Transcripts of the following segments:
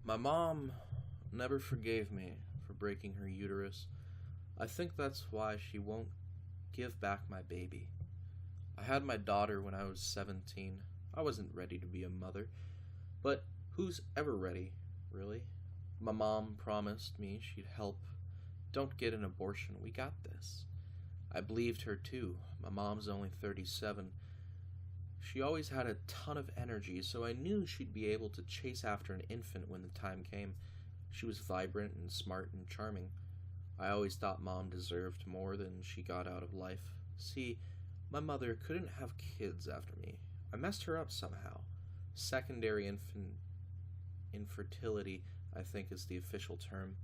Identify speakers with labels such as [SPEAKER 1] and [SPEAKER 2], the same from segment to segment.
[SPEAKER 1] My mom never forgave me for breaking her uterus. I think that's why she won't give back my baby. I had my daughter when I was 17. I wasn't ready to be a mother. But who's ever ready, really? My mom promised me she'd help. Don't get an abortion. We got this. I believed her too. My mom's only 37. She always had a ton of energy, so I knew she'd be able to chase after an infant when the time came. She was vibrant and smart and charming. I always thought Mom deserved more than she got out of life. See, my mother couldn't have kids after me. I messed her up somehow. Secondary infertility, I think, is the official term.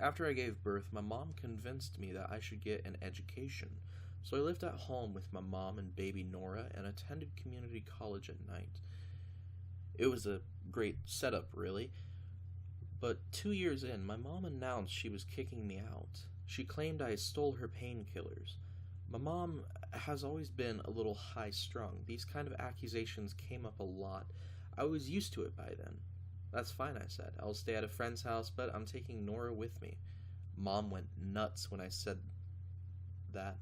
[SPEAKER 1] After I gave birth, my mom convinced me that I should get an education. So I lived at home with my mom and baby Nora and attended community college at night. It was a great setup, really. But 2 years in, my mom announced she was kicking me out. She claimed I stole her painkillers. My mom has always been a little high-strung. These kind of accusations came up a lot. I was used to it by then. That's fine, I said. I'll stay at a friend's house, but I'm taking Nora with me. Mom went nuts when I said that.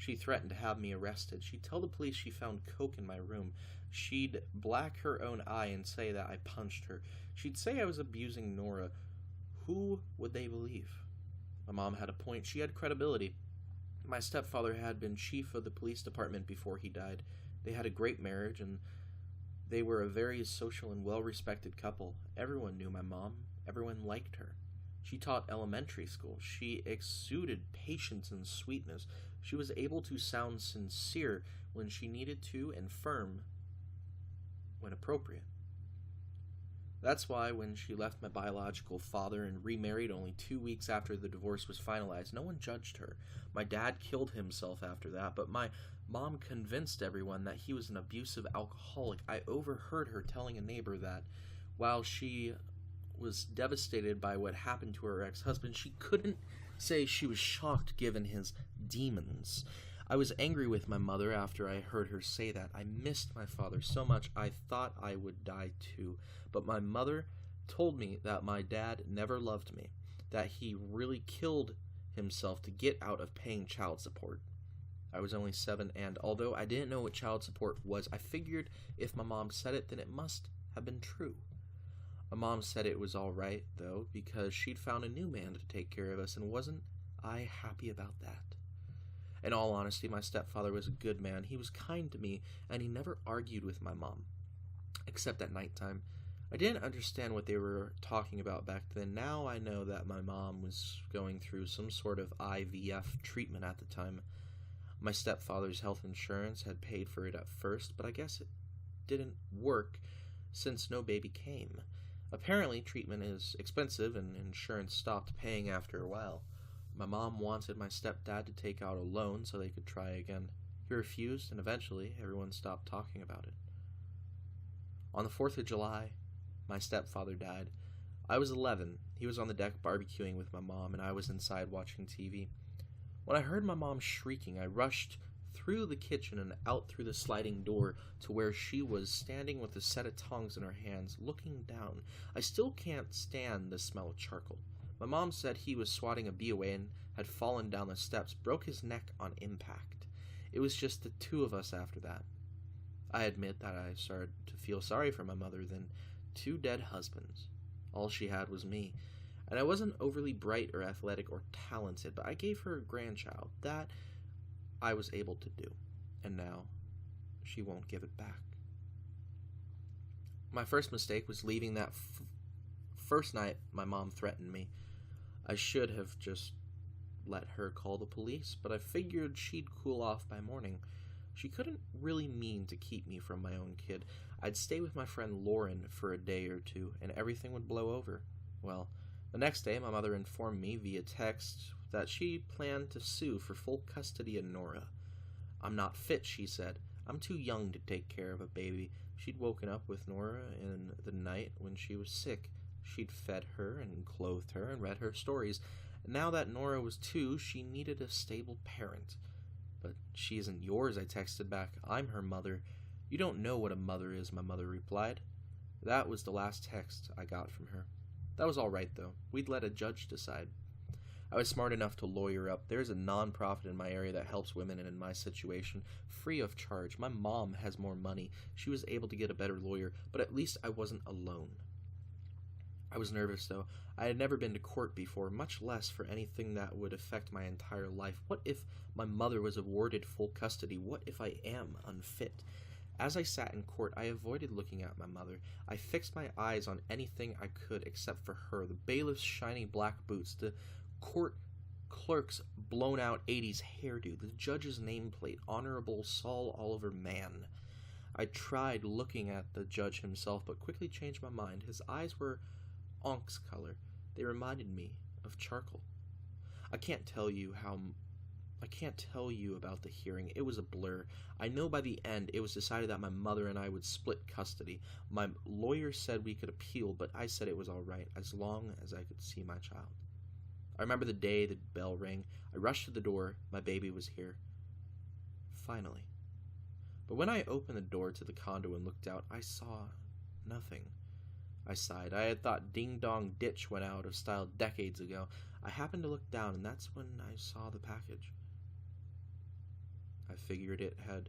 [SPEAKER 1] She threatened to have me arrested. She'd tell the police she found coke in my room. She'd black her own eye and say that I punched her. She'd say I was abusing Nora. Who would they believe? My mom had a point. She had credibility. My stepfather had been chief of the police department before he died. They had a great marriage, and they were a very social and well-respected couple. Everyone knew my mom. Everyone liked her. She taught elementary school. She exuded patience and sweetness. She was able to sound sincere when she needed to and firm when appropriate. That's why when she left my biological father and remarried only 2 weeks after the divorce was finalized, no one judged her. My dad killed himself after that, but my mom convinced everyone that he was an abusive alcoholic. I overheard her telling a neighbor that while she was devastated by what happened to her ex-husband, she couldn't say she was shocked given his demons. I was angry with my mother after I heard her say that. I missed my father so much I thought I would die too. But my mother told me that my dad never loved me, that he really killed himself to get out of paying child support. I was only 7, and although I didn't know what child support was, I figured if my mom said it, then it must have been true. My mom said it was all right, though, because she'd found a new man to take care of us, and wasn't I happy about that? In all honesty, my stepfather was a good man. He was kind to me, and he never argued with my mom, except at nighttime. I didn't understand what they were talking about back then. Now I know that my mom was going through some sort of IVF treatment at the time. My stepfather's health insurance had paid for it at first, but I guess it didn't work since no baby came. Apparently, treatment is expensive, and insurance stopped paying after a while. My mom wanted my stepdad to take out a loan so they could try again. He refused, and eventually everyone stopped talking about it. On the 4th of July, my stepfather died. I was 11. He was on the deck barbecuing with my mom, and I was inside watching TV. When I heard my mom shrieking, I rushed through the kitchen and out through the sliding door to where she was standing with a set of tongs in her hands, looking down. I still can't stand the smell of charcoal. My mom said he was swatting a bee away and had fallen down the steps, broke his neck on impact. It was just the two of us after that. I admit that I started to feel sorry for my mother, then 2 dead husbands. All she had was me. And I wasn't overly bright or athletic or talented, but I gave her a grandchild. That I was able to do. And now, she won't give it back. My first mistake was leaving that first night my mom threatened me. I should have just let her call the police, but I figured she'd cool off by morning. She couldn't really mean to keep me from my own kid. I'd stay with my friend Lauren for a day or two, and everything would blow over. Well, the next day, my mother informed me via text that she planned to sue for full custody of Nora. I'm not fit, she said. I'm too young to take care of a baby. She'd woken up with Nora in the night when she was sick. She'd fed her and clothed her and read her stories. And now that Nora was 2, she needed a stable parent. But she isn't yours, I texted back. I'm her mother. You don't know what a mother is, my mother replied. That was the last text I got from her. That was all right, though. We'd let a judge decide. I was smart enough to lawyer up. There's a non-profit in my area that helps women in my situation, free of charge. My mom has more money. She was able to get a better lawyer, but at least I wasn't alone. I was nervous, though. I had never been to court before, much less for anything that would affect my entire life. What if my mother was awarded full custody? What if I am unfit? As I sat in court, I avoided looking at my mother. I fixed my eyes on anything I could except for her. The bailiff's shiny black boots, the court clerk's blown-out 80s hairdo, the judge's nameplate, Honorable Saul Oliver Mann. I tried looking at the judge himself, but quickly changed my mind. His eyes were onyx color. They reminded me of charcoal. I can't tell you about the hearing. It was a blur. I know by the end it was decided that my mother and I would split custody. My lawyer said we could appeal, but I said it was all right as long as I could see my child. I remember the day the bell rang. I rushed to the door. My baby was here. Finally. But when I opened the door to the condo and looked out, I saw nothing. I sighed. I had thought Ding Dong Ditch went out of style decades ago. I happened to look down, and that's when I saw the package. I figured it had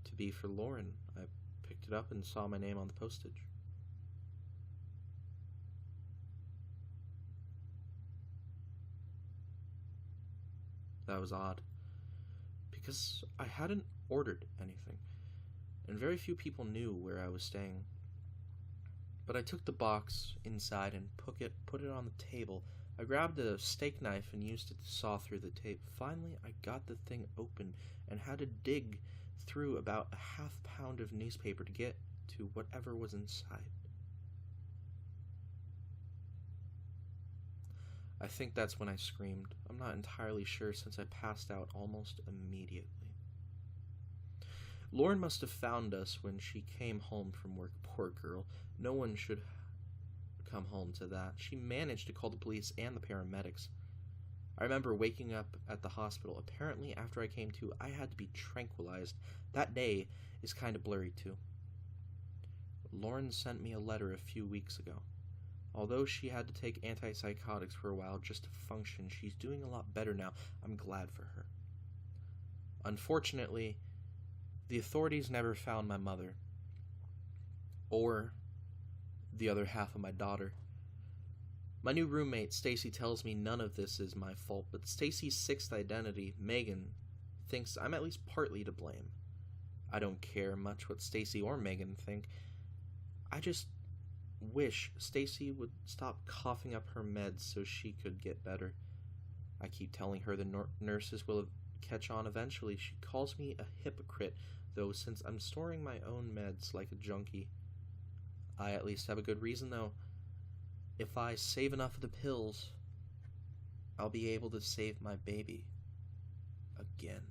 [SPEAKER 1] to be for Lauren. I picked it up and saw my name on the postage. That was odd, because I hadn't ordered anything, and very few people knew where I was staying. But I took the box inside and put it on the table. I grabbed a steak knife and used it to saw through the tape. Finally, I got the thing open and had to dig through about a half pound of newspaper to get to whatever was inside. I think that's when I screamed. I'm not entirely sure, since I passed out almost immediately. Lauren must have found us when she came home from work. Poor girl. No one should come home to that. She managed to call the police and the paramedics. I remember waking up at the hospital. Apparently, after I came to, I had to be tranquilized. That day is kind of blurry, too. Lauren sent me a letter a few weeks ago. Although she had to take antipsychotics for a while just to function, she's doing a lot better now. I'm glad for her. Unfortunately, the authorities never found my mother, or the other half of my daughter. My new roommate, Stacy, tells me none of this is my fault, but Stacy's sixth identity, Megan, thinks I'm at least partly to blame. I don't care much what Stacy or Megan think. I just wish Stacy would stop coughing up her meds so she could get better. I keep telling her the nurses will catch on eventually. She calls me a hypocrite, though, since I'm storing my own meds like a junkie. I at least have a good reason, though. If I save enough of the pills, I'll be able to save my baby again.